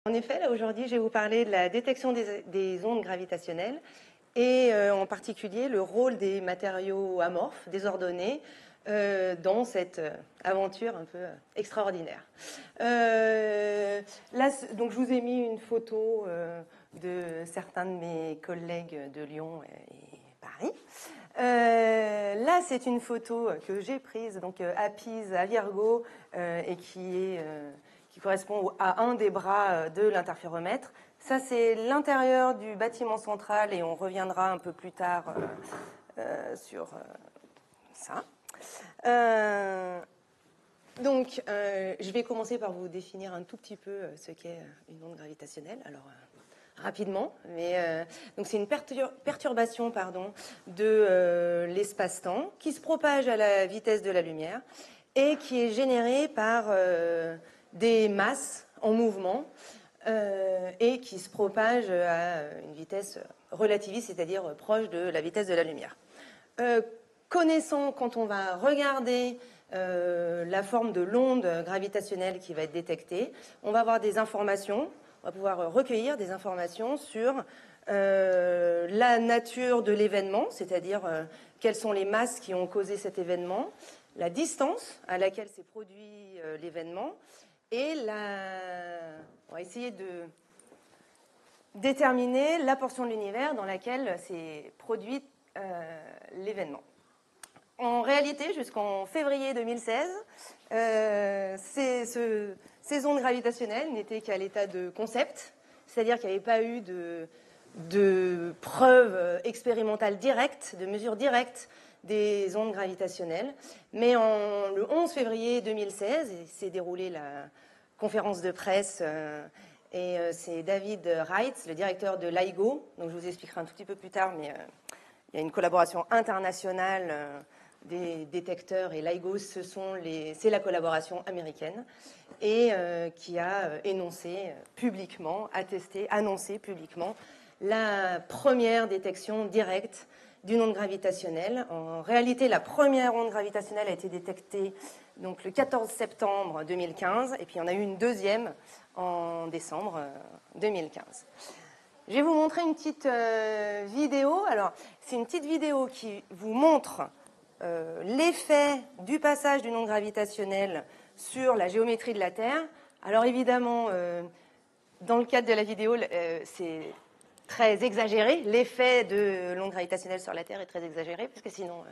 En effet, là aujourd'hui, je vais vous parler de la détection des ondes gravitationnelles et en particulier le rôle des matériaux amorphes, désordonnés, dans cette aventure un peu extraordinaire. Là, donc, je vous ai mis une photo de certains de mes collègues de Lyon et Paris. Là, c'est une photo que j'ai prise donc, à Pise, à Virgo, et qui correspond à un des bras de l'interféromètre. Ça, c'est l'intérieur du bâtiment central et on reviendra un peu plus tard sur ça. Donc, je vais commencer par vous définir un tout petit peu ce qu'est une onde gravitationnelle. Alors, rapidement, mais donc c'est une perturbation de l'espace-temps qui se propage à la vitesse de la lumière et qui est générée par des masses en mouvement et qui se propage à une vitesse relativiste, c'est-à-dire proche de la vitesse de la lumière. Connaissant, quand on va regarder la forme de l'onde gravitationnelle qui va être détectée, on va avoir des informations, on va pouvoir recueillir des informations sur la nature de l'événement, c'est-à-dire quelles sont les masses qui ont causé cet événement, la distance à laquelle s'est produit l'événement, et on va essayer de déterminer la portion de l'univers dans laquelle s'est produit l'événement. En réalité, jusqu'en février 2016, ces ondes gravitationnelles n'étaient qu'à l'état de concept, c'est-à-dire qu'il n'y avait pas eu de preuves expérimentales directes, de mesures directes des ondes gravitationnelles. Mais le 11 février 2016, s'est déroulée la conférence de presse et c'est David Reitz, le directeur de LIGO, donc je vous expliquerai un tout petit peu plus tard, mais il y a une collaboration internationale des détecteurs et LIGO, c'est la collaboration américaine et qui a annoncé publiquement la première détection directe d'une onde gravitationnelle. En réalité, la première onde gravitationnelle a été détectée donc, le 14 septembre 2015 et puis il y en a eu une deuxième en décembre 2015. Je vais vous montrer une petite vidéo. Alors, c'est une petite vidéo qui vous montre l'effet du passage d'une onde gravitationnelle sur la géométrie de la Terre. Alors évidemment, dans le cadre de la vidéo, c'est très exagéré. L'effet de l'onde gravitationnelle sur la Terre est très exagéré, parce que sinon,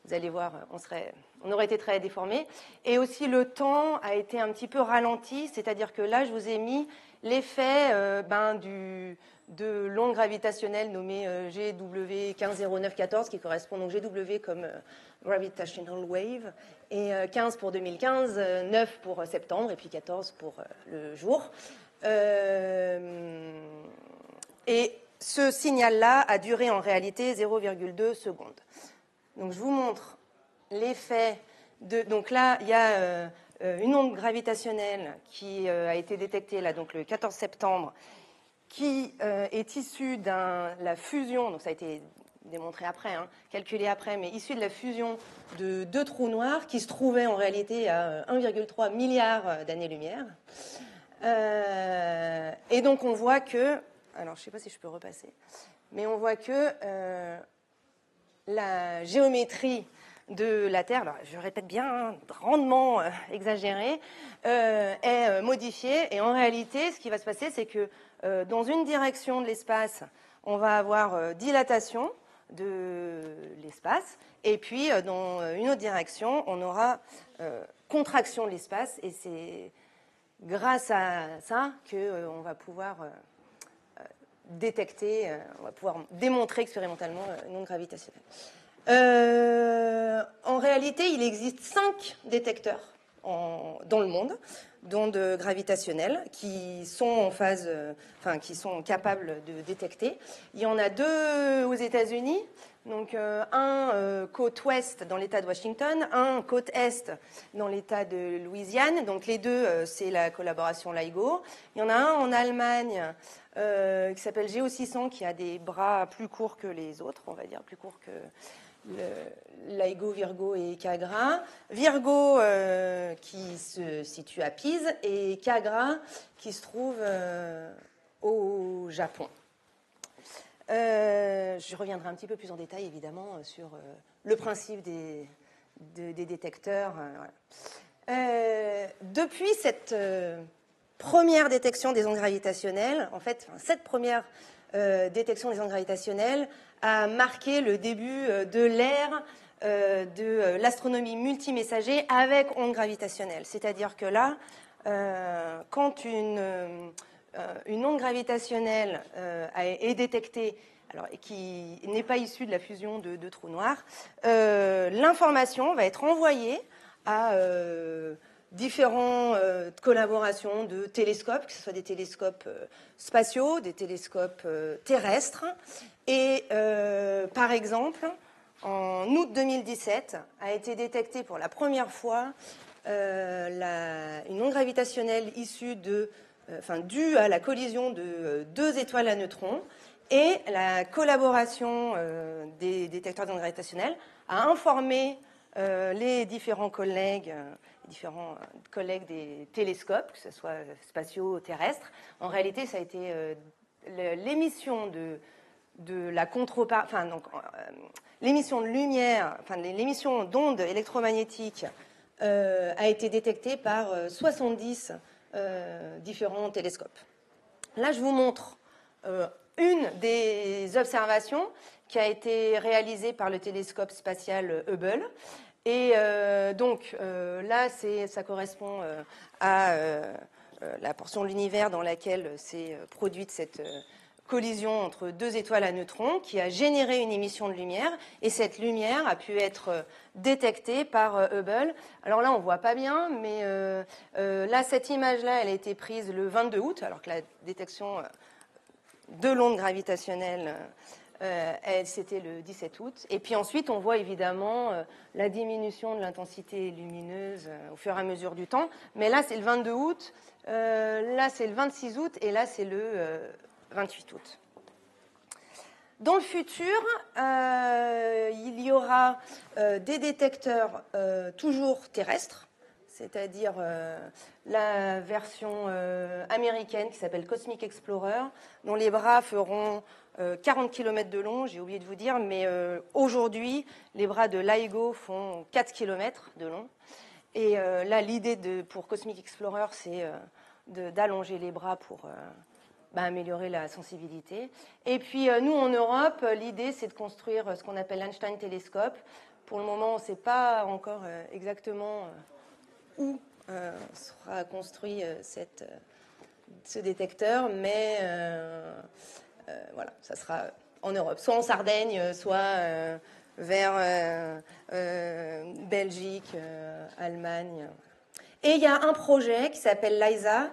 vous allez voir, on aurait été très déformé. Et aussi, le temps a été un petit peu ralenti, c'est-à-dire que là, je vous ai mis l'effet de l'onde gravitationnelle nommée GW 150914, qui correspond donc GW comme Gravitational Wave, et 15 pour 2015, 9 pour septembre, et puis 14 pour le jour. Et ce signal-là a duré en réalité 0,2 secondes. Donc je vous montre l'effet de... Donc là, il y a une onde gravitationnelle qui a été détectée là, donc le 14 septembre, qui est issue de la fusion, donc ça a été démontré après, calculé après, mais issue de la fusion de deux trous noirs qui se trouvaient en réalité à 1,3 milliard d'années-lumière. Et donc on voit que, alors je ne sais pas si je peux repasser, mais on voit que la géométrie de la Terre, alors je répète bien, grandement exagérée, est modifiée. Et en réalité, ce qui va se passer, c'est que dans une direction de l'espace, on va avoir dilatation de l'espace, et puis dans une autre direction, on aura contraction de l'espace, et c'est grâce à ça qu'on va pouvoir détecter, on va pouvoir démontrer expérimentalement une onde gravitationnelle. En réalité, il existe 5 détecteurs dans le monde d'ondes gravitationnelles qui sont qui sont capables de détecter. Il y en a 2 aux États-Unis, donc un côte ouest dans l'État de Washington, un côte est dans l'État de Louisiane. Donc les deux, c'est la collaboration LIGO. Il y en a un en Allemagne qui s'appelle GEO 600, qui a des bras plus courts que les autres, on va dire plus courts que LIGO, Virgo et Kagra. Virgo qui se situe à Pise et Kagra qui se trouve au Japon. Je reviendrai un petit peu plus en détail, évidemment, sur le principe des détecteurs. Voilà. Depuis cette première détection des ondes gravitationnelles, en fait, cette première détection des ondes gravitationnelles a marqué le début de l'ère de l'astronomie multimessager avec ondes gravitationnelles. C'est-à-dire que là, quand une onde gravitationnelle est détectée, alors, qui n'est pas issue de la fusion de trous noirs, l'information va être envoyée à différentes collaborations de télescopes, que ce soit des télescopes spatiaux, des télescopes terrestres. Et par exemple, en août 2017, a été détectée pour la première fois une onde gravitationnelle issue due à la collision de deux étoiles à neutrons. Et la collaboration des détecteurs d'ondes gravitationnelles a informé les différents collègues des télescopes, que ce soit spatiaux ou terrestres. En réalité, ça a été l'émission de la contrepartie, l'émission de lumière, l'émission d'ondes électromagnétiques a été détectée par 70 différents télescopes. Là, je vous montre une des observations qui a été réalisée par le télescope spatial Hubble. Et donc, là, ça correspond à la portion de l'univers dans laquelle s'est produite cette collision entre deux étoiles à neutrons qui a généré une émission de lumière. Et cette lumière a pu être détectée par Hubble. Alors là, on ne voit pas bien, mais là, cette image-là, elle a été prise le 22 août, alors que la détection de l'onde gravitationnelle, c'était le 17 août. Et puis ensuite, on voit évidemment la diminution de l'intensité lumineuse au fur et à mesure du temps. Mais là, c'est le 22 août, là, c'est le 26 août, et là, c'est le 28 août. Dans le futur, il y aura des détecteurs toujours terrestres, c'est-à-dire la version américaine qui s'appelle Cosmic Explorer, dont les bras feront 40 km de long, j'ai oublié de vous dire, mais aujourd'hui, les bras de LIGO font 4 km de long. Et là, l'idée pour Cosmic Explorer, c'est d'allonger les bras pour améliorer la sensibilité. Et puis, nous, en Europe, l'idée, c'est de construire ce qu'on appelle l'Einstein Telescope. Pour le moment, on ne sait pas encore exactement où sera construit ce détecteur, mais voilà, ça sera en Europe, soit en Sardaigne, soit vers Belgique, Allemagne. Et il y a un projet qui s'appelle LISA,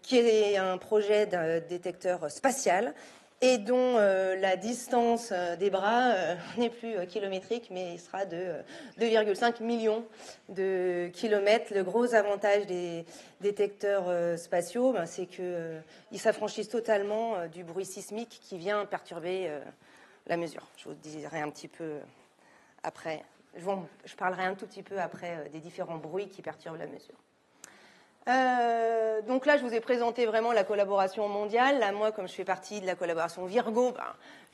qui est un projet d'un détecteur spatial et dont la distance des bras n'est plus kilométrique, mais il sera de 2,5 millions de kilomètres. Le gros avantage des détecteurs spatiaux, c'est qu'ils s'affranchissent totalement du bruit sismique qui vient perturber la mesure. Je vous dirai un petit peu après, je parlerai un tout petit peu après des différents bruits qui perturbent la mesure. Donc là, je vous ai présenté vraiment la collaboration mondiale. Là, moi, comme je fais partie de la collaboration Virgo,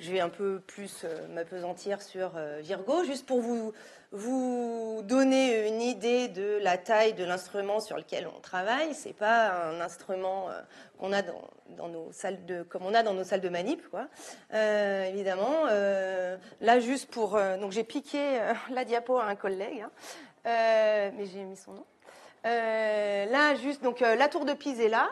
je vais un peu plus m'appesantir sur Virgo, juste pour vous donner une idée de la taille de l'instrument sur lequel on travaille. C'est pas un instrument qu'on a dans nos salles comme on a dans nos salles de manip, quoi. Évidemment. Là, juste pour donc j'ai piqué la diapo à un collègue, mais j'ai mis son nom. Là, juste, donc la tour de Pise est là.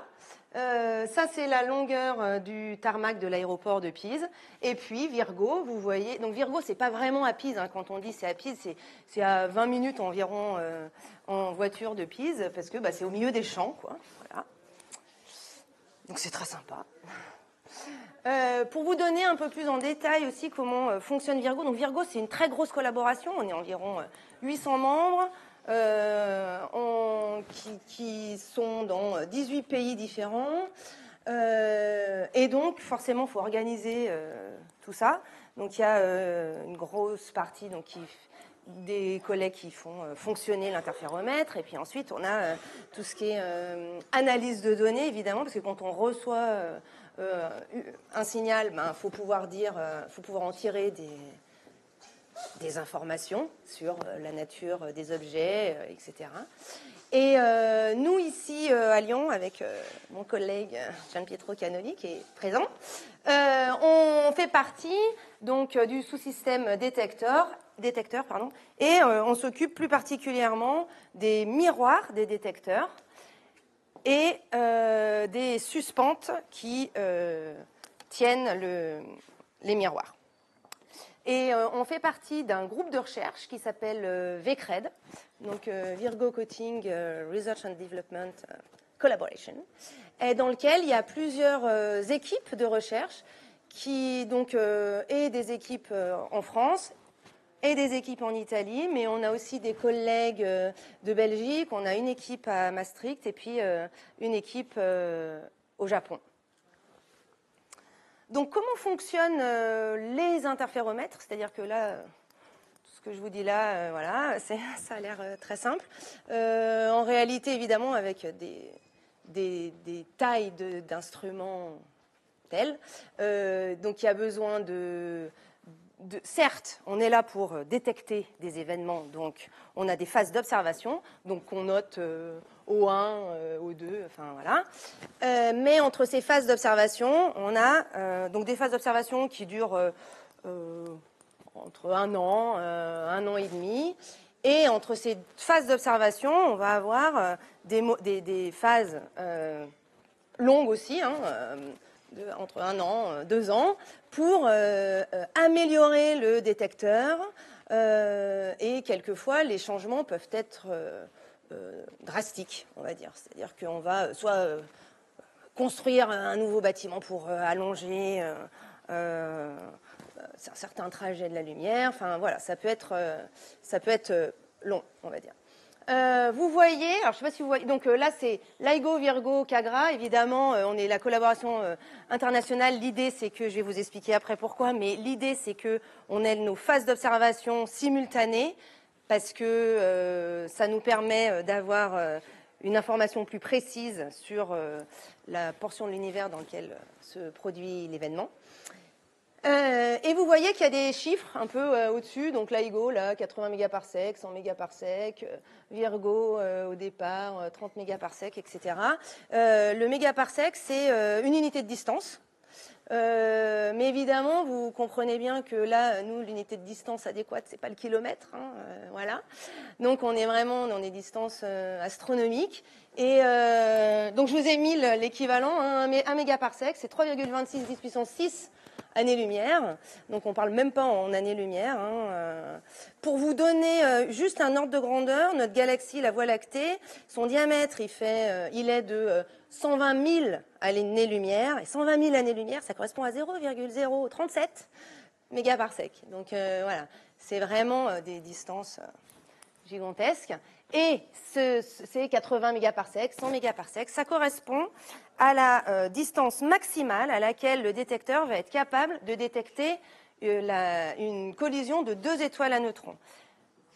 Ça, c'est la longueur du tarmac de l'aéroport de Pise. Et puis, Virgo, vous voyez. Donc, Virgo, c'est pas vraiment à Pise. Quand on dit c'est à Pise, c'est à 20 minutes environ en voiture de Pise, parce que c'est au milieu des champs, quoi. Voilà. Donc, c'est très sympa. Pour vous donner un peu plus en détail aussi comment fonctionne Virgo. Donc, Virgo, c'est une très grosse collaboration. On est environ 800 membres. Qui sont dans 18 pays différents. Et donc, forcément, il faut organiser tout ça. Donc il y a une grosse partie des collègues qui font fonctionner l'interféromètre. Et puis ensuite, on a tout ce qui est analyse de données, évidemment, parce que quand on reçoit un signal, faut pouvoir en tirer des informations sur la nature des objets, etc. Et nous, ici, à Lyon, avec mon collègue Gian Pietro Canoli, qui est présent, on fait partie donc, du sous-système détecteur, et on s'occupe plus particulièrement des miroirs des détecteurs et des suspentes qui tiennent les miroirs. Et on fait partie d'un groupe de recherche qui s'appelle VCRED, donc Virgo Coating Research and Development Collaboration, et dans lequel il y a plusieurs équipes de recherche et des équipes en France et des équipes en Italie, mais on a aussi des collègues de Belgique, on a une équipe à Maastricht et puis une équipe au Japon. Donc, comment fonctionnent les interféromètres? C'est-à-dire que là, tout ce que je vous dis là, voilà, ça a l'air très simple. En réalité, évidemment, avec des tailles d'instruments telles. Donc, il y a besoin certes, on est là pour détecter des événements. Donc, on a des phases d'observation, donc on note O1, O2, enfin voilà. Mais entre ces phases d'observation, on a donc des phases d'observation qui durent entre un an et demi. Et entre ces phases d'observation, on va avoir des phases longues aussi, entre 1 an, 2 ans, pour améliorer le détecteur. Et quelquefois, les changements peuvent être drastiques, on va dire. C'est-à-dire qu'on va soit construire un nouveau bâtiment pour allonger un certain trajet de la lumière. Enfin, voilà, ça peut être long, on va dire. Vous voyez, alors je ne sais pas si vous voyez, donc là c'est LIGO, Virgo, CAGRA, évidemment on est la collaboration internationale, l'idée c'est que, je vais vous expliquer après pourquoi, mais l'idée c'est qu'on ait nos phases d'observation simultanées, parce que ça nous permet d'avoir une information plus précise sur la portion de l'univers dans laquelle se produit l'événement. Et vous voyez qu'il y a des chiffres un peu au-dessus, donc LIGO, là, 80 mégaparsecs, 100 mégaparsecs, Virgo, au départ, 30 mégaparsecs, etc. Le mégaparsec, c'est une unité de distance. Mais évidemment, vous comprenez bien que là, nous, l'unité de distance adéquate, c'est pas le kilomètre, voilà. Donc, on est vraiment dans des distances astronomiques. Et donc, je vous ai mis l'équivalent, 1 mégaparsec, c'est 3,26 10 puissance 6 années-lumière, donc on ne parle même pas en années-lumière. Pour vous donner juste un ordre de grandeur, notre galaxie, la Voie lactée, son diamètre, il est de 120 000 années-lumière, et 120 000 années-lumière, ça correspond à 0,037 mégaparsecs. Donc voilà, c'est vraiment des distances gigantesques. Et c'est 80 mégaparsecs, 100 mégaparsecs, ça correspond à la distance maximale à laquelle le détecteur va être capable de détecter une collision de 2 étoiles à neutrons.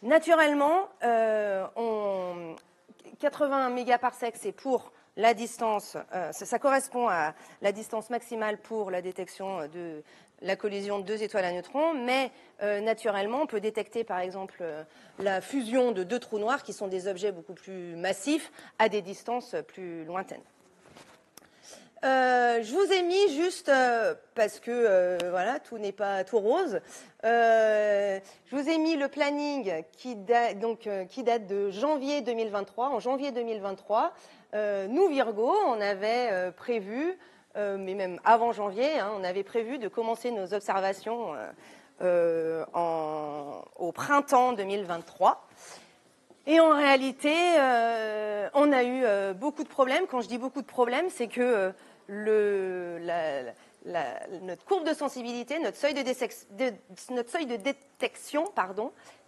Naturellement, 80 mégaparsecs, c'est pour la distance, ça correspond à la distance maximale pour la détection de la collision de 2 étoiles à neutrons, mais naturellement, on peut détecter par exemple la fusion de 2 trous noirs qui sont des objets beaucoup plus massifs à des distances plus lointaines. Je vous ai mis juste, parce que voilà, tout n'est pas tout rose, je vous ai mis le planning qui date de janvier 2023. En janvier 2023, nous, Virgo, on avait prévu, mais même avant janvier, on avait prévu de commencer nos observations au printemps 2023. Et en réalité, on a eu beaucoup de problèmes. Quand je dis beaucoup de problèmes, c'est que notre courbe de sensibilité, notre seuil de détection,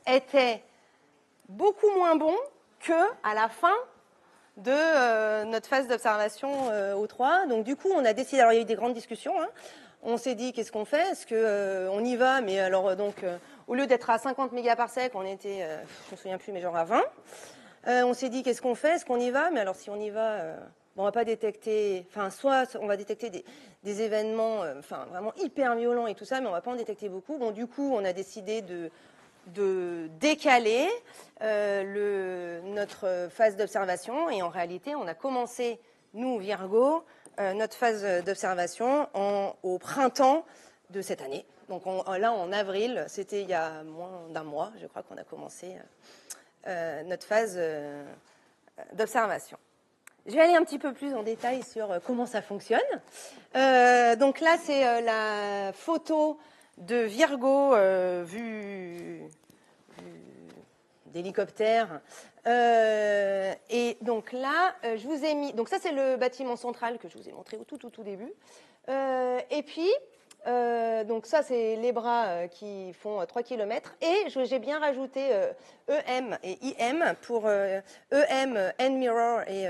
était beaucoup moins bon qu'à la fin de notre phase d'observation O3. Donc du coup, on a décidé, alors il y a eu des grandes discussions, on s'est dit, qu'est-ce qu'on fait? Est-ce qu'on y va? Mais alors, donc, au lieu d'être à 50 mégaparsecs, on était, je me souviens plus, mais genre à 20. On s'est dit, qu'est-ce qu'on fait? Est-ce qu'on y va? Mais alors, si on y va, on va pas détecter, enfin, soit on va détecter des événements, enfin, vraiment hyper violents et tout ça, mais on va pas en détecter beaucoup. Bon, du coup, on a décidé de décaler notre phase d'observation, et en réalité, on a commencé, nous, Virgo, notre phase d'observation au printemps de cette année. Donc là, en avril, c'était il y a moins d'un mois, je crois qu'on a commencé notre phase d'observation. Je vais aller un petit peu plus en détail sur comment ça fonctionne. Donc là, c'est la photo de Virgo vue d'hélicoptère. Et donc là, je vous ai mis... Donc ça, c'est le bâtiment central que je vous ai montré au tout début. Et puis, donc ça, c'est les bras qui font 3 km. Et j'ai bien rajouté EM et IM pour EM End Mirror et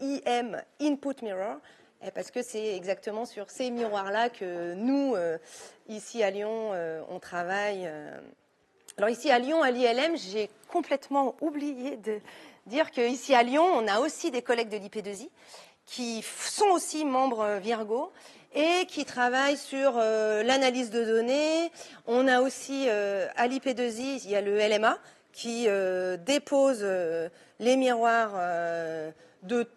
IM Input Mirror. Parce que c'est exactement sur ces miroirs-là que nous, ici à Lyon, on travaille. Alors ici à Lyon, à l'ILM, j'ai complètement oublié de dire qu'ici à Lyon, on a aussi des collègues de l'IP2I qui sont aussi membres Virgo et qui travaillent sur l'analyse de données. On a aussi à l'IP2I, il y a le LMA qui dépose les miroirs de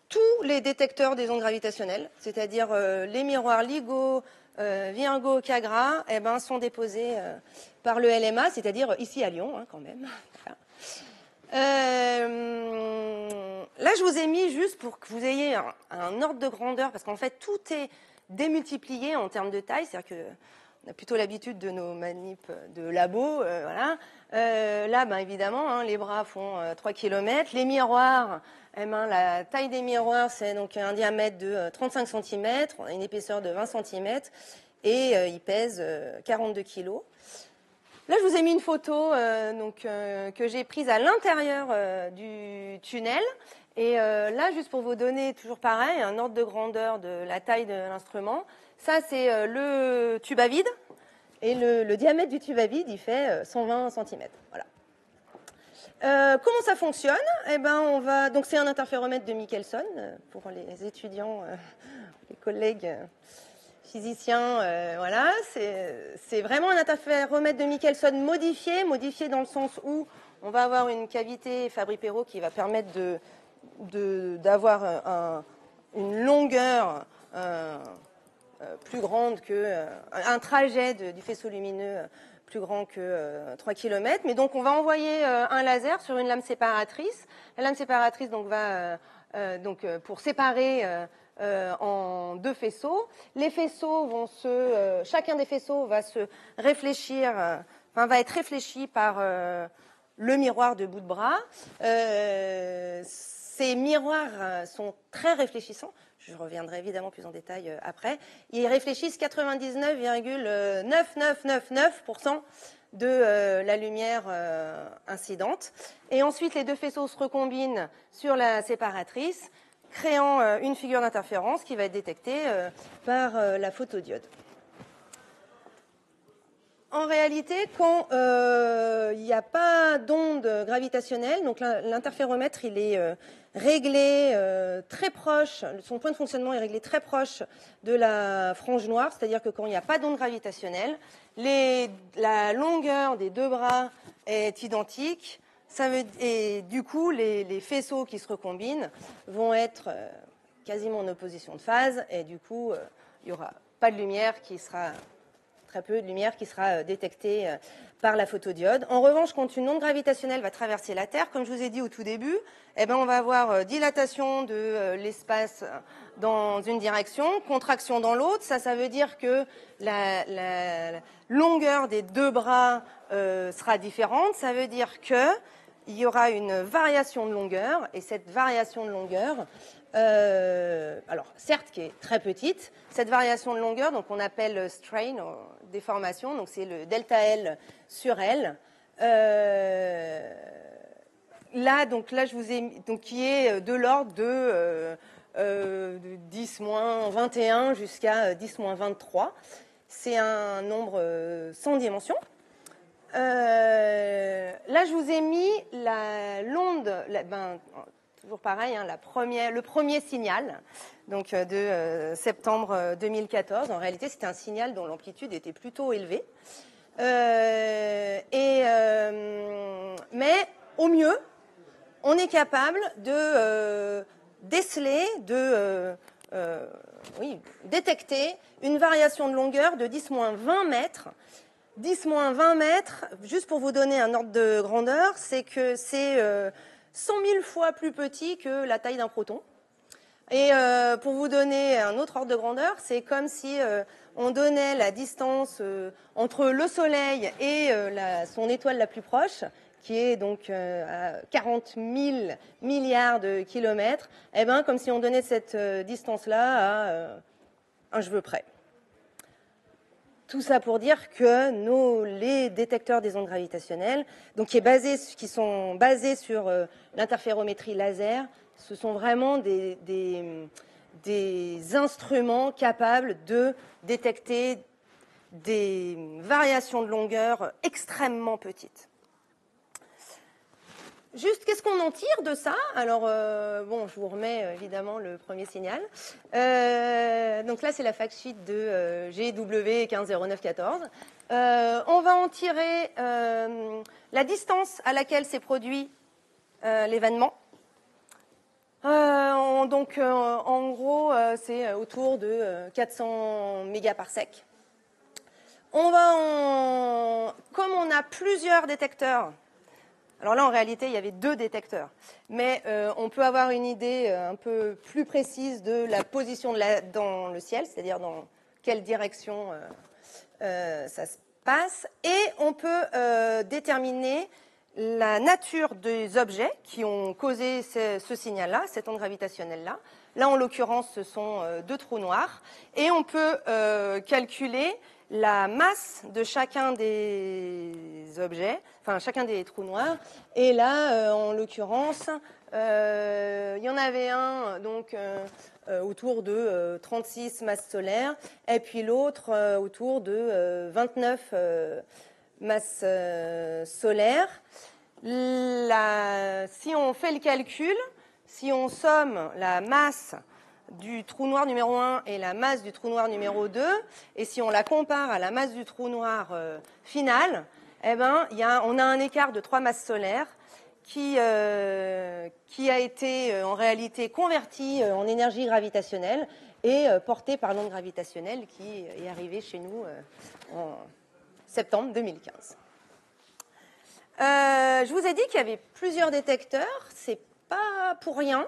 tous les détecteurs des ondes gravitationnelles, c'est-à-dire les miroirs LIGO, Virgo, Cagra, sont déposés par le LMA, c'est-à-dire ici à Lyon, quand même. Voilà. Là, je vous ai mis juste pour que vous ayez un ordre de grandeur, parce qu'en fait, tout est démultiplié en termes de taille, c'est-à-dire qu'on a plutôt l'habitude de nos manips de labo, voilà. Là, évidemment, les bras font 3 km. Les miroirs, la taille des miroirs, c'est donc un diamètre de 35 cm, on a une épaisseur de 20 cm, et ils pèsent 42 kg. Là, je vous ai mis une photo que j'ai prise à l'intérieur du tunnel. Et là, juste pour vous donner, toujours pareil, un ordre de grandeur de la taille de l'instrument. Ça, c'est le tube à vide. Et le diamètre du tube à vide, il fait 120 cm. Voilà. Comment ça fonctionne? Donc c'est un interféromètre de Michelson pour les étudiants, les collègues physiciens. Voilà, c'est vraiment un interféromètre de Michelson modifié dans le sens où on va avoir une cavité Fabry-Perot qui va permettre d'avoir une longueur plus grande que un trajet du faisceau lumineux plus grand que 3 km. Mais donc, on va envoyer un laser sur une lame séparatrice. La lame séparatrice donc, va pour séparer en deux faisceaux. Les faisceaux vont chacun des faisceaux va se réfléchir, va être réfléchi par le miroir de bout de bras. Ces miroirs sont très réfléchissants. Je reviendrai évidemment plus en détail après. Ils réfléchissent 99,9999% de la lumière incidente. Et ensuite, les deux faisceaux se recombinent sur la séparatrice, créant une figure d'interférence qui va être détectée par la photodiode. En réalité, quand il n'y a pas d'onde gravitationnelle, donc l'interféromètre il est réglé très proche, son point de fonctionnement est réglé très proche de la frange noire, c'est-à-dire que quand il n'y a pas d'onde gravitationnelle, la longueur des deux bras est identique, et du coup les faisceaux qui se recombinent vont être quasiment en opposition de phase, et du coup il n'y aura pas de lumière qui sera... très peu de lumière qui sera détectée par la photodiode. En revanche, quand une onde gravitationnelle va traverser la Terre, comme je vous ai dit au tout début, on va avoir dilatation de l'espace dans une direction, contraction dans l'autre. Ça veut dire que la longueur des deux bras sera différente. Ça veut dire qu'il y aura une variation de longueur, et cette variation de longueur, alors certes qui est très petite, cette variation de longueur, donc on appelle strain, déformation, donc c'est le delta L sur L. Là, je vous ai donc qui est de l'ordre de de 10-21 jusqu'à 10-23. C'est un nombre sans dimension. Là, je vous ai mis l'onde, toujours pareil, hein, le premier signal, donc de septembre 2014. En réalité, c'était un signal dont l'amplitude était plutôt élevée. Mais au mieux, on est capable de déceler, détecter une variation de longueur de 10-20 mètres. 10-20 mètres, juste pour vous donner un ordre de grandeur, c'est que c'est 100 000 fois plus petit que la taille d'un proton. Et pour vous donner un autre ordre de grandeur, c'est comme si on donnait la distance entre le Soleil et son étoile la plus proche, qui est donc à 40 000 milliards de kilomètres, et bien comme si on donnait cette distance-là à un cheveu près. Tout ça pour dire que les détecteurs des ondes gravitationnelles, donc qui sont basés sur l'interférométrie laser, ce sont vraiment des instruments capables de détecter des variations de longueur extrêmement petites. Juste, qu'est-ce qu'on en tire de ça? Alors, je vous remets évidemment le premier signal. Donc là, c'est la fact sheet de GW 150914. On va en tirer la distance à laquelle s'est produit l'événement. En gros, c'est autour de 400 mégaparsec. Comme on a plusieurs détecteurs, alors là, en réalité, il y avait 2 détecteurs. Mais on peut avoir une idée un peu plus précise de la position dans le ciel, c'est-à-dire dans quelle direction ça se passe. Et on peut déterminer la nature des objets qui ont causé ce signal-là, cette onde gravitationnelle-là. Là, en l'occurrence, ce sont 2 trous noirs. Et on peut calculer la masse de chacun des objets, enfin chacun des trous noirs. Et là, en l'occurrence, il y en avait un donc autour de 36 masses solaires, et puis l'autre autour de 29 masses solaires. Si on fait le calcul, si on somme la masse du trou noir numéro 1 et la masse du trou noir numéro 2, et si on la compare à la masse du trou noir final, on a un écart de 3 masses solaires qui a été en réalité converti en énergie gravitationnelle et porté par l'onde gravitationnelle qui est arrivée chez nous en septembre 2015. Je vous ai dit qu'il y avait plusieurs détecteurs, c'est pas pour rien.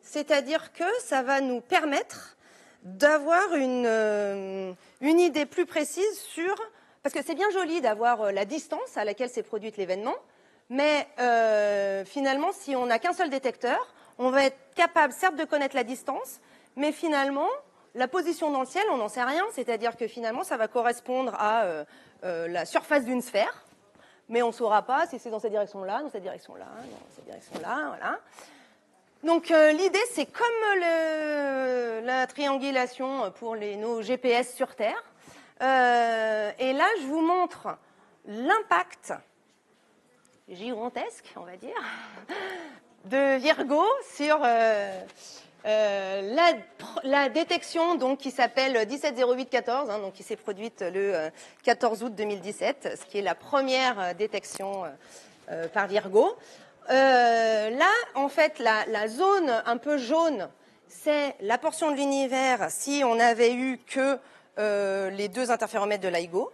C'est-à-dire que ça va nous permettre d'avoir une idée plus précise sur... Parce que c'est bien joli d'avoir la distance à laquelle s'est produite l'événement, mais finalement, si on n'a qu'un seul détecteur, on va être capable, certes, de connaître la distance, mais finalement, la position dans le ciel, on n'en sait rien. C'est-à-dire que finalement, ça va correspondre à la surface d'une sphère, mais on ne saura pas si c'est dans cette direction-là, dans cette direction-là, dans cette direction-là, voilà. Donc l'idée, c'est comme la triangulation pour nos GPS sur Terre. Et là, je vous montre l'impact gigantesque, on va dire, de Virgo sur la détection donc, qui s'appelle 170814, donc, qui s'est produite le 14 août 2017, ce qui est la première détection par Virgo. Là, en fait, la zone un peu jaune, c'est la portion de l'univers si on n'avait eu que les 2 interféromètres de LIGO.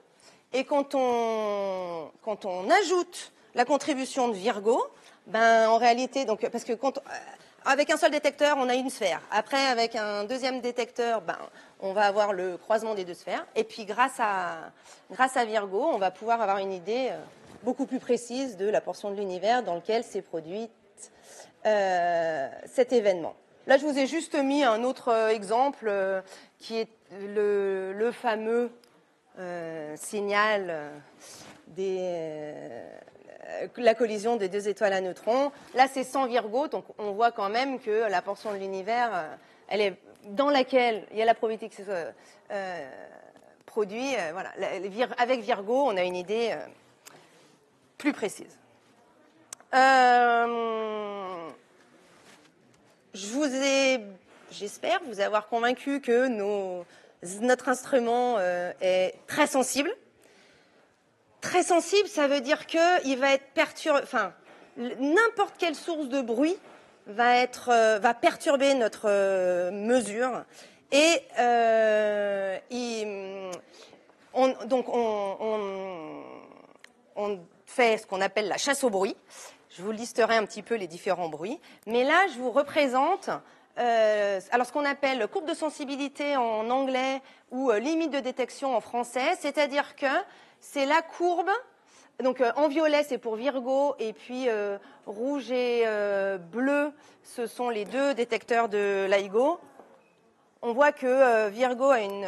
Et quand on ajoute la contribution de Virgo, en réalité, donc, parce que avec un seul détecteur, on a une sphère. Après, avec un deuxième détecteur, on va avoir le croisement des 2 sphères. Et puis, grâce à Virgo, on va pouvoir avoir une idée beaucoup plus précise de la portion de l'univers dans laquelle s'est produit cet événement. Là, je vous ai juste mis un autre exemple qui est le fameux signal la collision des 2 étoiles à neutrons. Là, c'est sans Virgo, donc on voit quand même que la portion de l'univers dans laquelle il y a la probabilité que ce soit produit. Voilà. Avec Virgo, on a une idée plus précise. J'espère vous avoir convaincu que notre instrument est très sensible. Très sensible, ça veut dire qu'il va être perturbé. Enfin, n'importe quelle source de bruit va perturber notre mesure. Et on fait ce qu'on appelle la chasse au bruit. Je vous listerai un petit peu les différents bruits. Mais là, je vous représente alors ce qu'on appelle courbe de sensibilité en anglais ou limite de détection en français. C'est-à-dire que c'est la courbe. Donc en violet, c'est pour Virgo. Et puis rouge et bleu, ce sont les deux détecteurs de LIGO. On voit que Virgo a une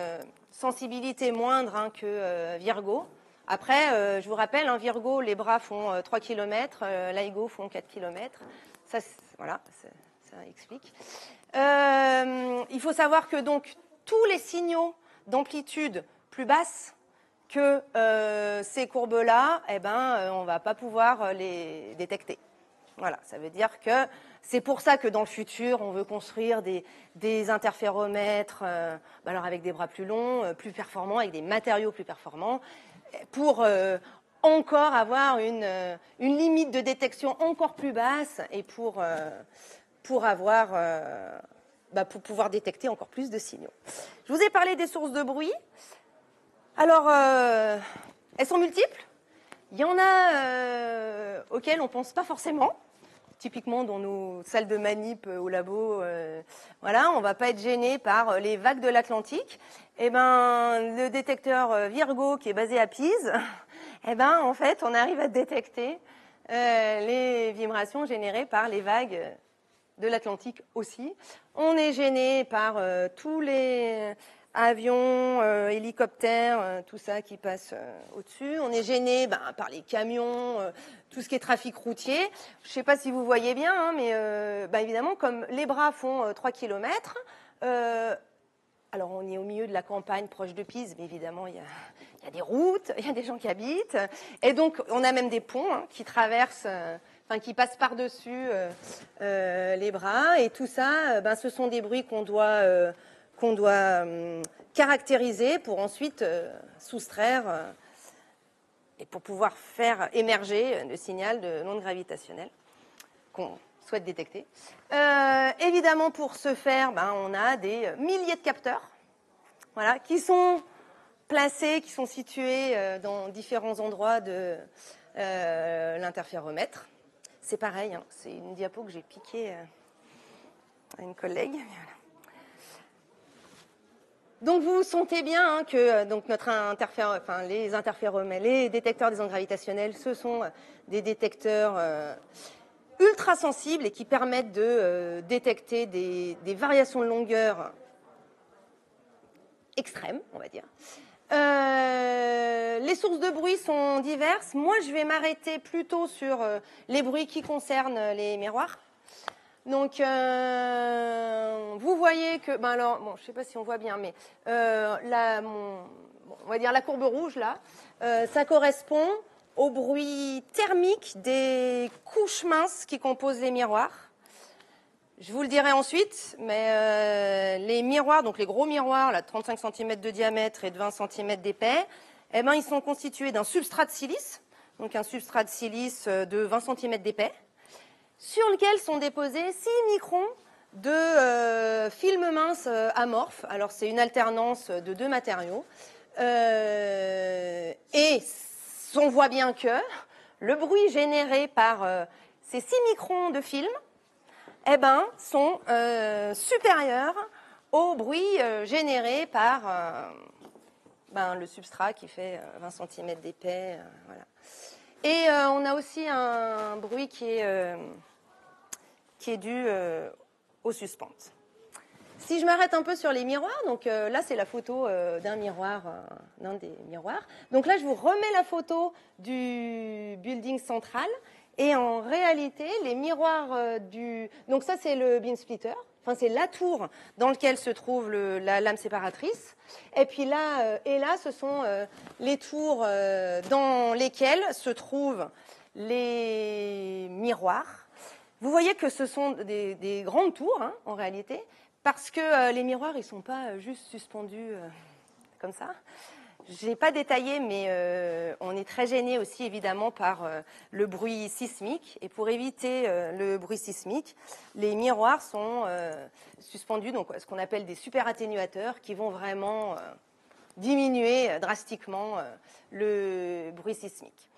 sensibilité moindre que Virgo. Après, je vous rappelle, Virgo, les bras font 3 km, LIGO font 4 km. Ça, voilà, ça explique. Il faut savoir que donc tous les signaux d'amplitude plus basse que ces courbes-là, on ne va pas pouvoir les détecter. Voilà, ça veut dire que c'est pour ça que dans le futur, on veut construire des interféromètres alors avec des bras plus longs, plus performants, avec des matériaux plus performants, pour encore avoir une limite de détection encore plus basse et pour pouvoir détecter encore plus de signaux. Je vous ai parlé des sources de bruit. Alors, elles sont multiples. Il y en a auxquelles on ne pense pas forcément. Typiquement dans nos salles de manip au labo, voilà, on ne va pas être gêné par les vagues de l'Atlantique. Le détecteur Virgo qui est basé à Pise, en fait, on arrive à détecter les vibrations générées par les vagues de l'Atlantique aussi. On est gêné par tous les avions, hélicoptères, tout ça qui passe au-dessus. On est gêné par les camions, tout ce qui est trafic routier. Je ne sais pas si vous voyez bien, mais évidemment, comme les bras font 3 km, alors on est au milieu de la campagne, proche de Pise, mais évidemment, il y a des routes, il y a des gens qui habitent. Et donc, on a même des ponts qui traversent... qui passent par-dessus les bras. Et tout ça, ce sont des bruits qu'on doit caractériser pour ensuite soustraire et pour pouvoir faire émerger le signal de onde gravitationnelle qu'on souhaite détecter. Évidemment, pour ce faire, on a des milliers de capteurs, voilà, qui sont placés, qui sont situés dans différents endroits de l'interféromètre. C'est pareil, c'est une diapo que j'ai piquée à une collègue. Voilà. Donc vous sentez bien que donc les interféromètres, les détecteurs des ondes gravitationnelles, ce sont des détecteurs ultra sensibles et qui permettent de détecter des variations de longueur extrêmes, on va dire. Les sources de bruit sont diverses. Moi, je vais m'arrêter plutôt sur les bruits qui concernent les miroirs. Donc, vous voyez que, je ne sais pas si on voit bien, mais on va dire la courbe rouge là, ça correspond au bruit thermique des couches minces qui composent les miroirs. Je vous le dirai ensuite, mais les miroirs, donc les gros miroirs, là, de 35 cm de diamètre et de 20 cm d'épais, ils sont constitués d'un substrat de silice, donc un substrat de silice de 20 cm d'épais, sur lequel sont déposés 6 microns de film mince amorphe. Alors, c'est une alternance de 2 matériaux. Et on voit bien que le bruit généré par ces 6 microns de film sont supérieurs au bruit généré par le substrat qui fait 20 cm d'épais. Voilà. Et on a aussi un bruit qui est dû aux suspentes. Si je m'arrête un peu sur les miroirs, donc là c'est la photo d'un miroir, d'un des miroirs. Donc là je vous remets la photo du building central Et en réalité, les miroirs donc ça, c'est le beam splitter. Enfin, c'est la tour dans laquelle se trouve la lame séparatrice. Et puis là, ce sont les tours dans lesquelles se trouvent les miroirs. Vous voyez que ce sont des grandes tours, hein, en réalité, parce que les miroirs, ils ne sont pas juste suspendus comme ça. Je n'ai pas détaillé, mais on est très gêné aussi, évidemment, par le bruit sismique. Et pour éviter le bruit sismique, les miroirs sont suspendus, donc ce qu'on appelle des super atténuateurs, qui vont vraiment diminuer drastiquement le bruit sismique.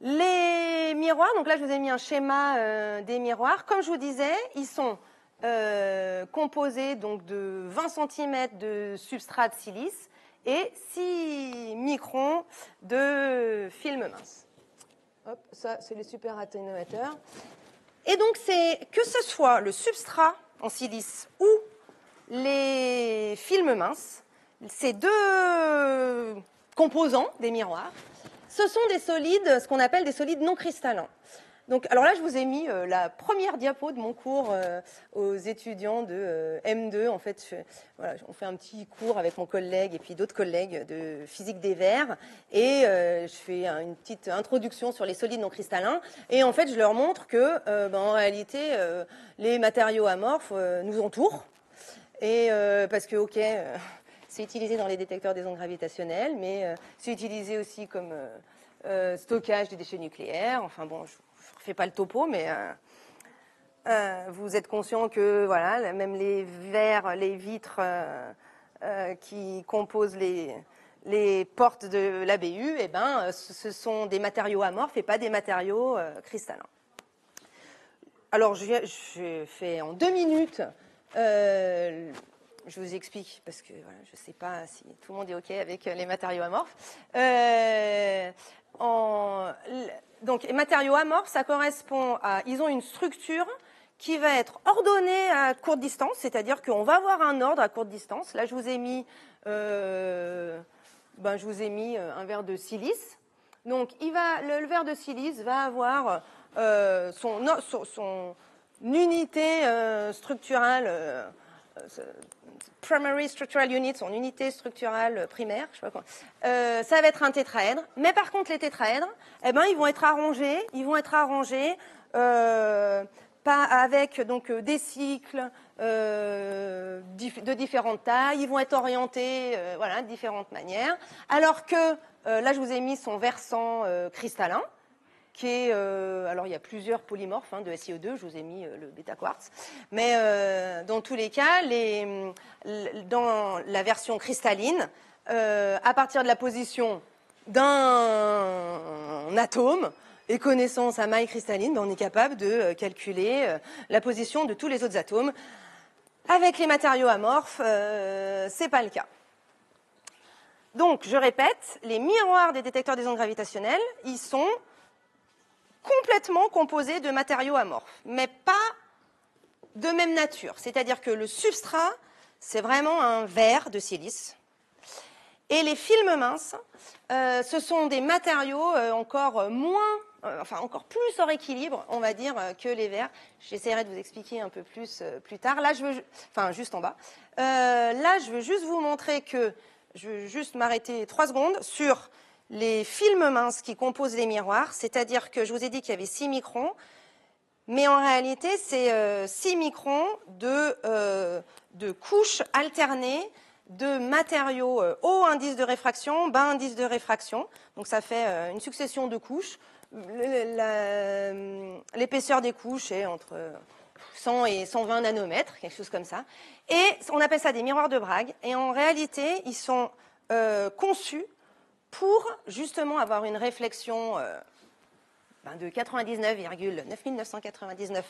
Les miroirs, donc là je vous ai mis un schéma des miroirs. Comme je vous disais, ils sont composés donc de 20 cm de substrat de silice et 6 microns de film mince. Hop, ça c'est les super atténuateurs. Et donc c'est que ce soit le substrat en silice ou les films minces, ces deux composants des miroirs, ce sont des solides, ce qu'on appelle des solides non cristallins. Donc, alors là, je vous ai mis la première diapo de mon cours aux étudiants de M2. En fait, voilà, on fait un petit cours avec mon collègue et puis d'autres collègues de physique des verres. Et je fais une petite introduction sur les solides non cristallins. Et en fait, je leur montre que, en réalité, les matériaux amorphes nous entourent. Et parce que, ok, c'est utilisé dans les détecteurs des ondes gravitationnelles, mais c'est utilisé aussi comme stockage des déchets nucléaires. Enfin bon, je ne refais pas le topo, mais vous êtes conscient que voilà, même les verres, les vitres qui composent les portes de l'ABU, eh ben, ce sont des matériaux amorphes et pas des matériaux cristallins. Alors, je fais en 2 minutes. Je vous explique, parce que voilà, je ne sais pas si tout le monde est OK avec les matériaux amorphes. Donc, les matériaux amorphes, ça correspond à... Ils ont une structure qui va être ordonnée à courte distance, c'est-à-dire qu'on va avoir un ordre à courte distance. Là, je vous ai mis un verre de silice. Donc, le verre de silice va avoir son unité structurale... primary structural unit, son unité structurale primaire, je sais pas quoi. Ça va être un tétraèdre. Mais par contre, les tétraèdres, eh ben, ils vont être arrangés pas avec donc des cycles de différentes tailles. Ils vont être orientés, de différentes manières. Alors que là, je vous ai mis son versant cristallin. Qui est, alors il y a plusieurs polymorphes de SiO2, je vous ai mis le bêta-quartz, mais dans tous les cas, dans la version cristalline, à partir de la position d'un atome, et connaissant sa maille cristalline, on est capable de calculer la position de tous les autres atomes. Avec les matériaux amorphes, c'est pas le cas. Donc, je répète, les miroirs des détecteurs des ondes gravitationnelles, ils sont complètement composé de matériaux amorphes, mais pas de même nature. C'est-à-dire que le substrat, c'est vraiment un verre de silice. Et les films minces, ce sont des matériaux encore plus hors équilibre, on va dire, que les verres. J'essaierai de vous expliquer un peu plus tard. Là, juste en bas. Là, je veux juste vous montrer que, je veux juste m'arrêter 3 secondes sur les films minces qui composent les miroirs, c'est-à-dire que je vous ai dit qu'il y avait 6 microns, mais en réalité, c'est 6 microns de couches alternées de matériaux haut indice de réfraction, bas indice de réfraction. Donc ça fait une succession de couches. L'épaisseur des couches est entre 100 et 120 nanomètres, quelque chose comme ça. Et on appelle ça des miroirs de Bragg. Et en réalité, ils sont conçus pour justement avoir une réflexion de 99,9999%.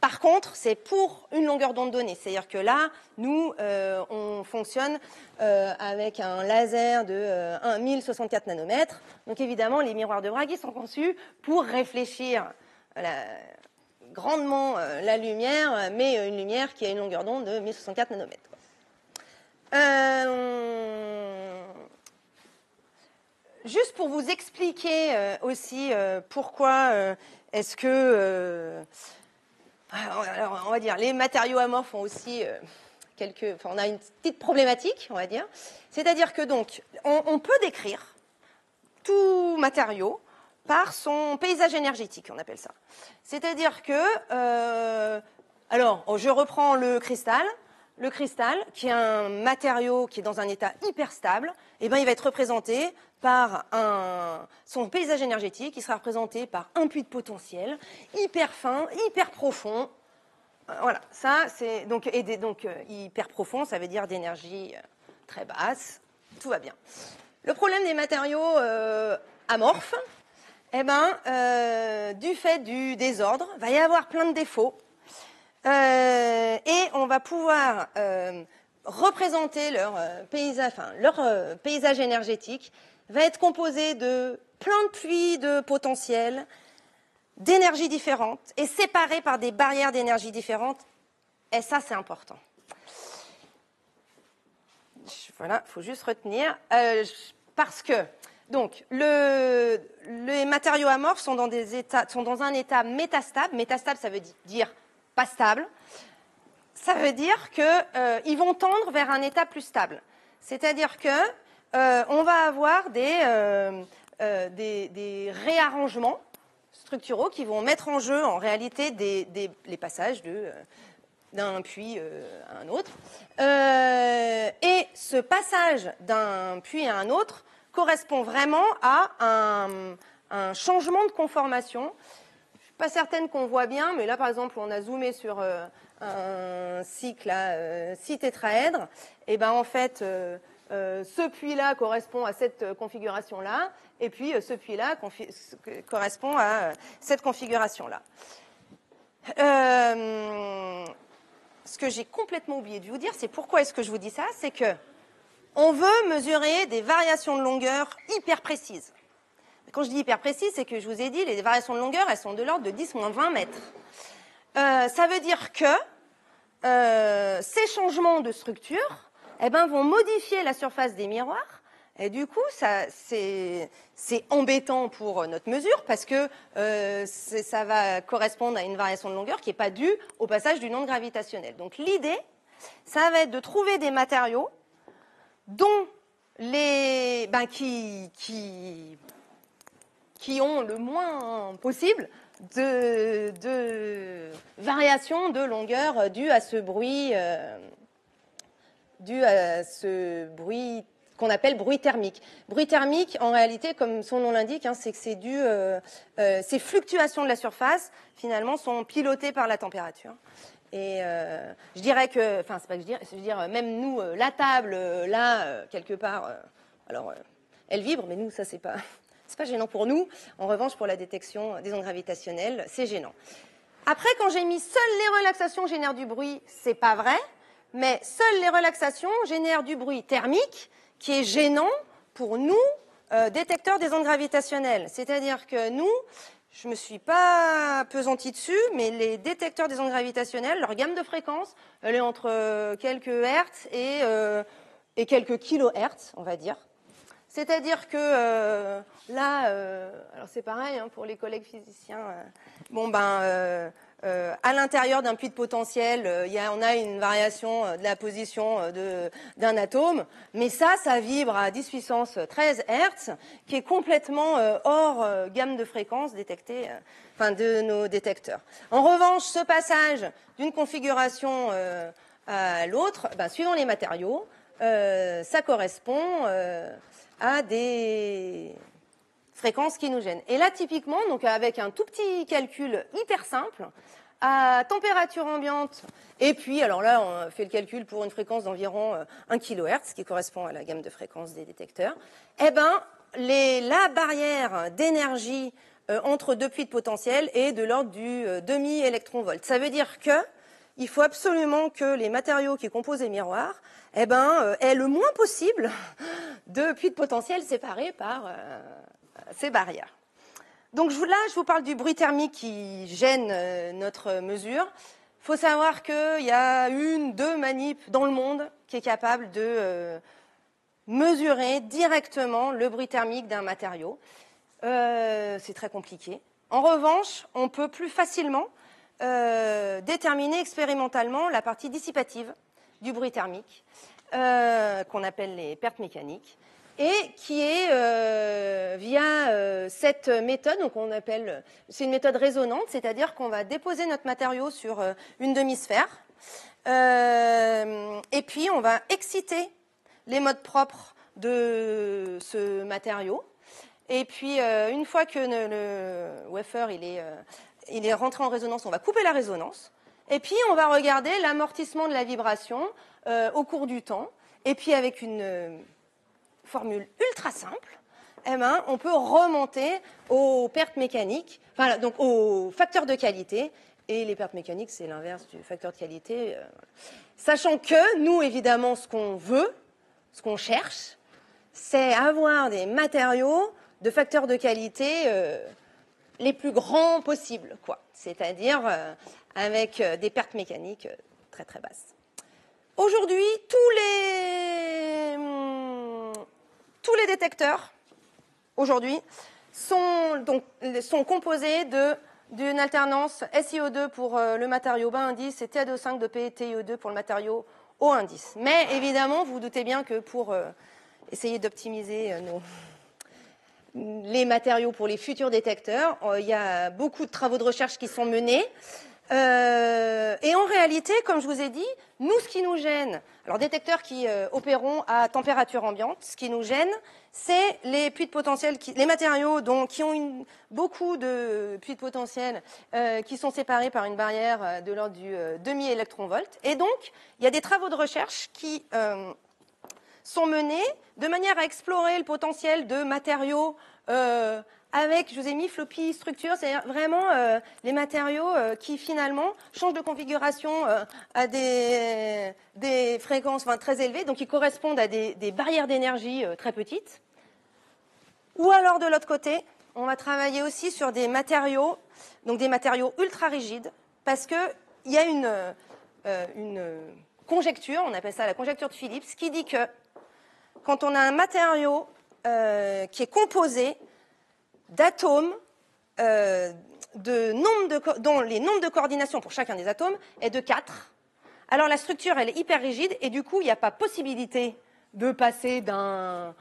Par contre, c'est pour une longueur d'onde donnée. C'est-à-dire que là, nous, on fonctionne avec un laser de 1064 nanomètres. Donc évidemment, les miroirs de Bragg sont conçus pour réfléchir grandement la lumière, mais une lumière qui a une longueur d'onde de 1064 nanomètres. juste pour vous expliquer aussi pourquoi est-ce que, alors, on va dire, les matériaux amorphes ont aussi on a une petite problématique, on va dire. C'est-à-dire que donc, on peut décrire tout matériau par son paysage énergétique, on appelle ça. C'est-à-dire que, alors, je reprends le cristal. Le cristal, qui est un matériau qui est dans un état hyper stable, eh ben, il va être représenté par son paysage énergétique, qui sera représenté par un puits de potentiel hyper fin, hyper profond. Voilà, ça c'est donc hyper profond, ça veut dire d'énergie très basse, tout va bien. Le problème des matériaux amorphes, eh ben, du fait du désordre, va y avoir plein de défauts. Et on va pouvoir représenter leur paysage énergétique va être composé de plein de puits de potentiel, d'énergies différentes et séparés par des barrières d'énergie différentes. Et ça, c'est important. Voilà, il faut juste retenir. Parce que, donc, les matériaux amorphes sont dans un état métastable. Métastable, ça veut dire pas stable. Ça veut dire qu'ils vont tendre vers un état plus stable. C'est-à-dire qu'on va avoir des réarrangements structuraux qui vont mettre en jeu en réalité les passages d'un puits à un autre. Et ce passage d'un puits à un autre correspond vraiment à un changement de conformation. Je ne suis pas certaine qu'on voit bien, mais là, par exemple, on a zoomé sur un cycle à 6 tétraèdres. Et ben en fait, ce puits-là correspond à cette configuration-là, et puis ce puits-là correspond à cette configuration-là. Ce que j'ai complètement oublié de vous dire, c'est pourquoi est-ce que je vous dis ça, c'est que on veut mesurer des variations de longueur hyper précises. Quand je dis hyper précises, c'est que je vous ai dit, les variations de longueur, elles sont de l'ordre de 10-20 mètres. Ça veut dire que ces changements de structure vont modifier la surface des miroirs. Et du coup, c'est embêtant pour notre mesure parce que ça va correspondre à une variation de longueur qui n'est pas due au passage d'une onde gravitationnelle. Donc l'idée, ça va être de trouver des matériaux dont qui ont le moins possible de variations de longueur dues à ce bruit qu'on appelle bruit thermique. Bruit thermique, en réalité, comme son nom l'indique, c'est que c'est dû, ces fluctuations de la surface, finalement, sont pilotées par la température. Et je dirais que, enfin, c'est pas que je veux dire, même nous, la table, là, quelque part, elle vibre, mais nous, ça, c'est pas gênant pour nous. En revanche, pour la détection des ondes gravitationnelles, c'est gênant. Après, quand j'ai mis seules les relaxations génèrent du bruit, c'est pas vrai, mais seules les relaxations génèrent du bruit thermique, qui est gênant pour nous, détecteurs des ondes gravitationnelles. C'est-à-dire que nous, je ne me suis pas pesantie dessus, mais les détecteurs des ondes gravitationnelles, leur gamme de fréquences, elle est entre quelques hertz et quelques kilohertz, on va dire. C'est-à-dire que là, alors c'est pareil pour les collègues physiciens. À l'intérieur d'un puits de potentiel, on a une variation de la position d'un atome, mais ça vibre à 10 puissance 13 Hertz, qui est complètement hors gamme de fréquences détectée, de nos détecteurs. En revanche, ce passage d'une configuration à l'autre, suivant les matériaux, ça correspond à des fréquences qui nous gênent. Et là, typiquement, donc avec un tout petit calcul hyper simple, à température ambiante, et puis, alors là, on fait le calcul pour une fréquence d'environ 1 kHz, qui correspond à la gamme de fréquences des détecteurs, la barrière d'énergie entre deux puits de potentiel est de l'ordre du demi-électron-volt. Ça veut dire qu'il faut absolument que les matériaux qui composent les miroirs aient le moins possible de puits de potentiel séparés par ces barrières. Donc là, je vous parle du bruit thermique qui gêne notre mesure. Il faut savoir qu'il y a 1-2 manips dans le monde qui est capable de mesurer directement le bruit thermique d'un matériau. C'est très compliqué. En revanche, on peut plus facilement déterminer expérimentalement la partie dissipative du bruit thermique, qu'on appelle les pertes mécaniques, et qui est via cette méthode, donc c'est une méthode résonante, c'est-à-dire qu'on va déposer notre matériau sur une demi-sphère, et puis on va exciter les modes propres de ce matériau. Et puis, une fois que le wafer il est rentré en résonance, on va couper la résonance. Et puis, on va regarder l'amortissement de la vibration au cours du temps. Et puis, avec une formule ultra simple, on peut remonter aux pertes mécaniques, enfin, donc aux facteurs de qualité. Et les pertes mécaniques, c'est l'inverse du facteur de qualité. Sachant que nous, évidemment, ce qu'on veut, ce qu'on cherche, c'est avoir des matériaux de facteurs de qualité les plus grands possibles, quoi. C'est-à-dire avec des pertes mécaniques très très basses. Aujourd'hui, tous les détecteurs aujourd'hui sont composés d'une alternance SiO2 pour le matériau bas indice et TiO2 de PTiO2 pour le matériau haut indice. Mais évidemment, vous vous doutez bien que pour essayer d'optimiser les matériaux pour les futurs détecteurs, il y a beaucoup de travaux de recherche qui sont menés. Et en réalité, comme je vous ai dit, nous, ce qui nous gêne, alors détecteurs qui opéreront à température ambiante, ce qui nous gêne, c'est les puits de potentiel, les matériaux qui ont beaucoup de puits de potentiel qui sont séparés par une barrière de l'ordre du demi-électronvolt. Et donc, il y a des travaux de recherche qui sont menés de manière à explorer le potentiel de matériaux avec, je vous ai mis floppy structure, c'est-à-dire vraiment les matériaux qui finalement changent de configuration à des fréquences très élevées, donc qui correspondent à des barrières d'énergie très petites. Ou alors de l'autre côté, on va travailler aussi sur des matériaux, donc des matériaux ultra rigides, parce qu'il y a une conjecture, on appelle ça la conjecture de Phillips, qui dit que quand on a un matériau qui est composé d'atomes dont les nombres de coordination pour chacun des atomes est de 4, alors la structure elle est hyper rigide et du coup il n'y a pas possibilité de passer d'un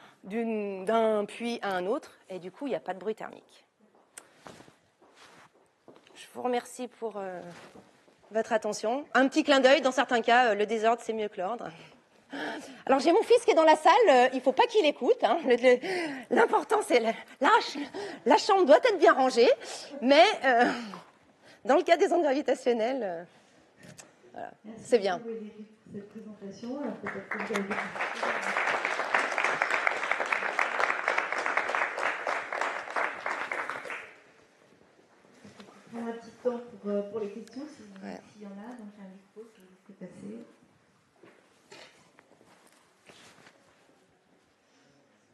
puits à un autre et du coup il n'y a pas de bruit thermique. Je vous remercie pour votre attention. Un petit clin d'œil, dans certains cas, le désordre c'est mieux que l'ordre. Alors j'ai mon fils qui est dans la salle, il ne faut pas qu'il écoute. Hein. L'important c'est la chambre doit être bien rangée, mais dans le cas des ondes gravitationnelles, voilà, c'est bien. Cette présentation, alors peut-être que vous avez... On a un petit temps pour les questions, s'il y en a, donc un micro que vous pouvez passer.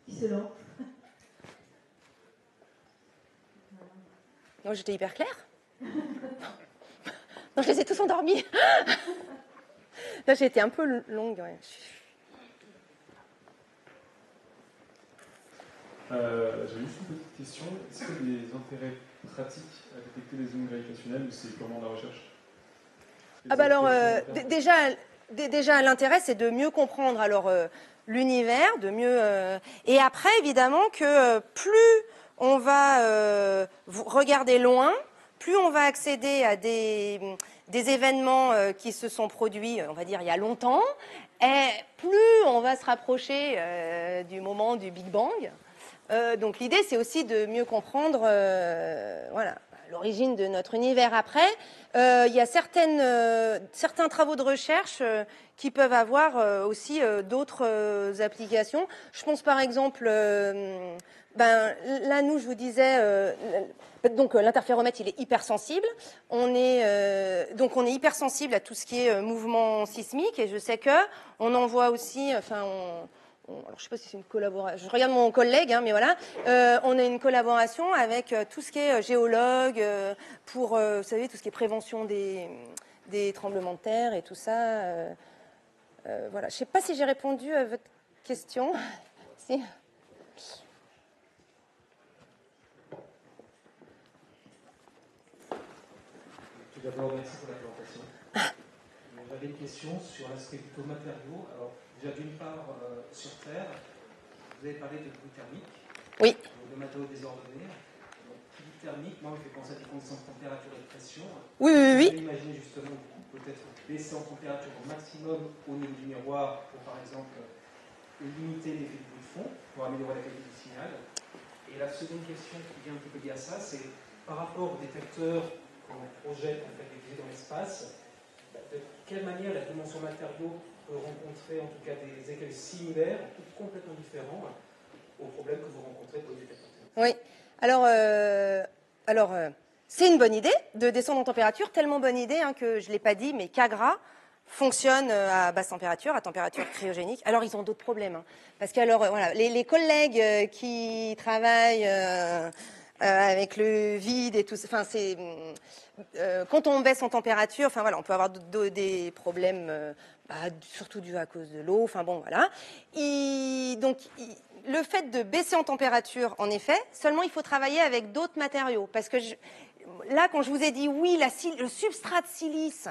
Qui se lance? Non, j'étais hyper claire. Non, je les ai tous endormis. Non, j'ai été un peu longue. Ouais. J'avais juste une petite question. Est-ce qu'il y a des intérêts pratiques à détecter les ondes gravitationnelles ou c'est purement de la recherche? Alors, déjà l'intérêt, c'est de mieux comprendre l'univers, de mieux. Et après, évidemment, que plus on va regarder loin, plus on va accéder à des événements qui se sont produits, on va dire, il y a longtemps, et plus on va se rapprocher du moment du Big Bang. Donc l'idée, c'est aussi de mieux comprendre l'origine de notre univers. Après, il y a certains travaux de recherche qui peuvent avoir aussi d'autres applications. Je pense par exemple, là nous, je vous disais, donc l'interféromètre, il est hypersensible. On est hypersensible à tout ce qui est mouvement sismique, et je sais que on en voit aussi, alors, je ne sais pas si c'est une collaboration. Je regarde mon collègue, mais voilà. On a une collaboration avec tout ce qui est géologue pour, vous savez, tout ce qui est prévention des tremblements de terre et tout ça. Voilà. Je ne sais pas si j'ai répondu à votre question? Si. Tout d'abord, merci pour la présentation. J'avais une question sur l'aspect plutôt matériaux. Alors, déjà d'une part, sur Terre, vous avez parlé de bruit thermique. Oui. De matériaux désordonnés. Donc, qui dit thermique, moi, je fais penser à des conditions de température et de pression. Oui. Vous pouvez imaginer justement, peut-être baisser en température au maximum au niveau du miroir pour, par exemple, limiter l'effet de bruit de fond, pour améliorer la qualité du signal. Et la seconde question qui vient un petit peu liée à ça, c'est par rapport aux détecteurs qu'on projette en fait dans l'espace, de quelle manière la dimension matériaux peut rencontrer en tout cas des écueils similaires ou complètement différents aux problèmes que vous rencontrez pour les détecteurs? Oui. Alors, c'est une bonne idée de descendre en température, tellement bonne idée que je ne l'ai pas dit, mais Cagra fonctionne à basse température, à température cryogénique. Alors, ils ont d'autres problèmes. Parce que voilà, les collègues qui travaillent avec le vide et tout ça, enfin, quand on baisse en température, enfin voilà, on peut avoir des problèmes, surtout dus à cause de l'eau. Enfin bon, voilà. Donc, le fait de baisser en température, en effet, seulement il faut travailler avec d'autres matériaux. Parce que là, quand je vous ai dit oui, le substrat de silice,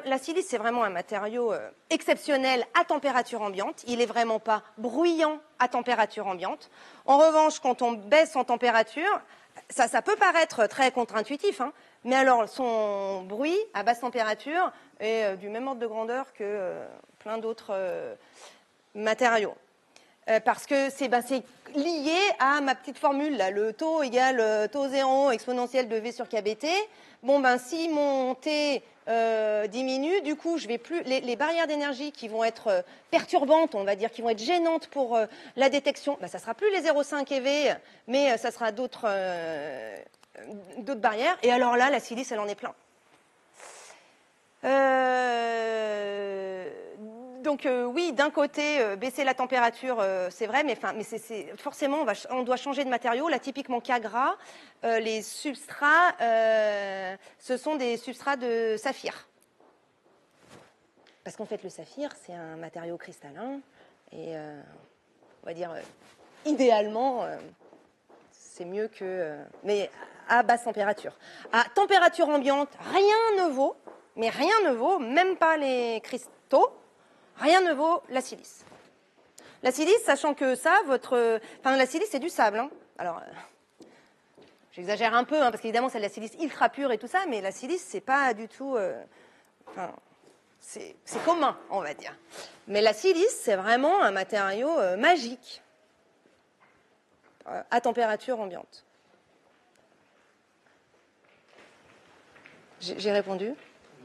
la silice, c'est vraiment un matériau exceptionnel à température ambiante. Il n'est vraiment pas bruyant à température ambiante. En revanche, quand on baisse en température, ça peut paraître très contre-intuitif, mais alors son bruit à basse température est du même ordre de grandeur que plein d'autres matériaux. Parce que c'est lié à ma petite formule, là, le taux égale taux 0 exponentielle de V sur KBT. Bon, si mon T diminue, du coup, je vais plus les barrières d'énergie qui vont être perturbantes, on va dire, qui vont être gênantes pour la détection, ça sera plus les 0,5 eV, mais ça sera d'autres barrières. Et alors là, la silice, elle en est plein. Donc oui, d'un côté, baisser la température, c'est vrai, mais forcément, on doit changer de matériaux. Là, typiquement Cagra, les substrats, ce sont des substrats de saphir. Parce qu'en fait, le saphir, c'est un matériau cristallin. Et on va dire, idéalement, c'est mieux que... mais à basse température. À température ambiante, rien ne vaut, même pas les cristaux, rien ne vaut la silice. La silice, sachant que ça, la silice, c'est du sable. Alors, j'exagère un peu, parce qu'évidemment, c'est de la silice ultra pure et tout ça, mais la silice, c'est pas du tout... c'est commun, on va dire. Mais la silice, c'est vraiment un matériau magique à température ambiante. J'ai répondu? Oui,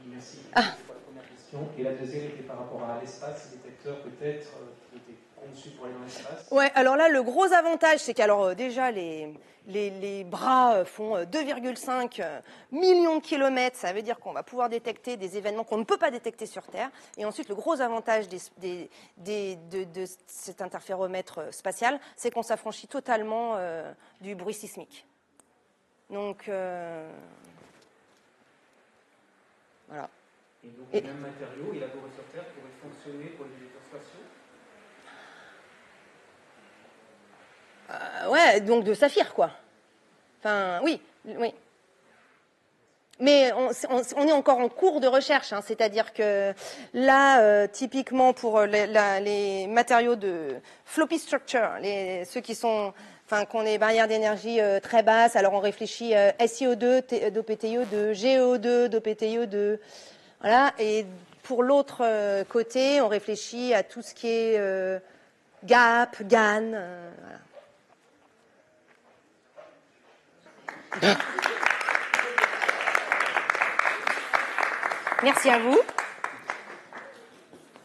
merci. C'est la première question. Et la deuxième était par rapport à l'espace, ces détecteurs peut-être qui étaient conçus pour aller dans l'espace. Ouais, alors là, le gros avantage, c'est qu'alors déjà, les bras font 2,5 millions de kilomètres. Ça veut dire qu'on va pouvoir détecter des événements qu'on ne peut pas détecter sur Terre. Et ensuite, le gros avantage de cet interféromètre spatial, c'est qu'on s'affranchit totalement du bruit sismique. Donc... voilà. Et donc, les mêmes matériaux élaborés sur Terre pourraient fonctionner pour les détecteurs spatiaux? Ouais, donc de saphir, quoi. Enfin, oui. Mais on est encore en cours de recherche, c'est-à-dire que là, typiquement pour les matériaux de floppy structure, ceux qui ont des barrières d'énergie très basses, alors on réfléchit SiO2 d'OPTIO2, GO2 d'OPTIO2, voilà. Et pour l'autre côté, on réfléchit à tout ce qui est GAP, GaN, voilà. Merci à vous.